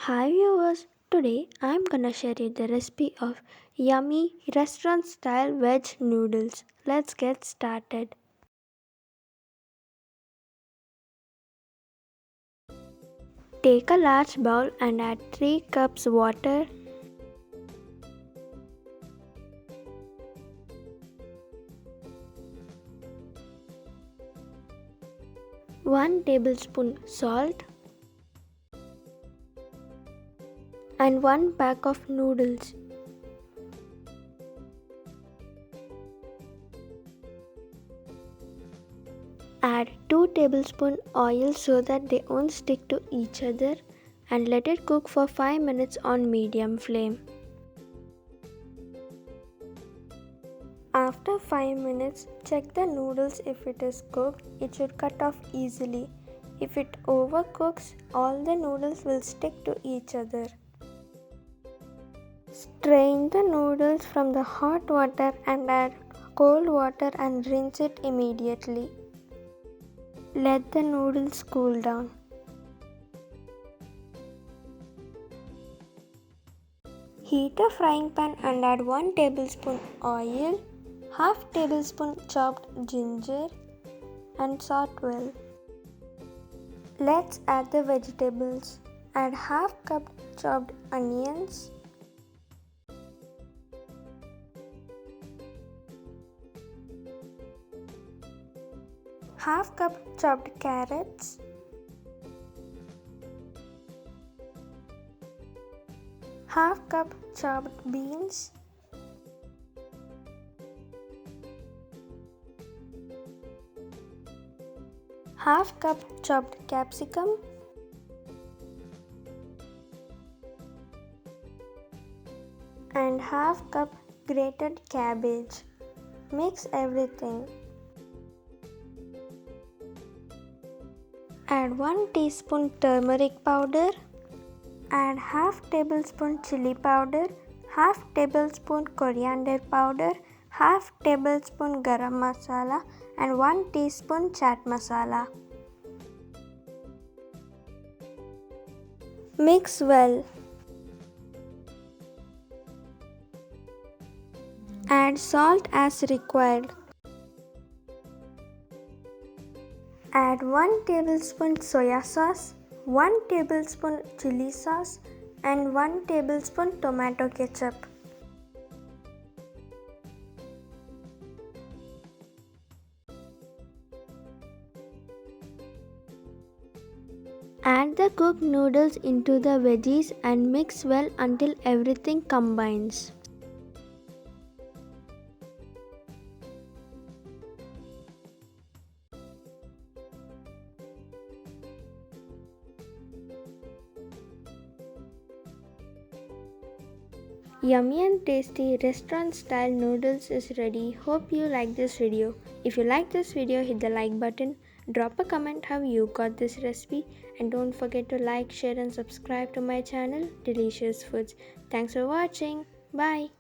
Hi viewers, today I'm gonna share you the recipe of yummy restaurant style veg noodles. Let's get started. Take a large bowl and add 3 cups water, 1 tablespoon salt and 1 pack of noodles. Add 2 tablespoons oil so that they won't stick to each other and let it cook for 5 minutes on medium flame. After 5 minutes, check the noodles if it is cooked. It should cut off easily. If it overcooks, all the noodles will stick to each other. Strain the noodles from the hot water and add cold water and rinse it immediately. Let the noodles cool down. Heat a frying pan and add 1 tablespoon oil, half tablespoon chopped ginger and salt well. Let's add the vegetables. Add half cup chopped onions, half cup chopped carrots, half cup chopped beans, half cup chopped capsicum, and half cup grated cabbage. Mix everything. Add 1 teaspoon turmeric powder. Add half tablespoon chili powder, half tablespoon coriander powder, half tablespoon garam masala and 1 teaspoon chaat masala. Mix well. Add salt as required. Add 1 tablespoon soya sauce, 1 tablespoon chili sauce and 1 tablespoon tomato ketchup. Add the cooked noodles into the veggies and mix well until everything combines. Yummy and tasty restaurant style noodles is ready. Hope you like this video. If you like this video, hit the like button, drop a comment how you got this recipe, and don't forget to like, share and subscribe to my channel Delicious Foods. Thanks for watching. Bye.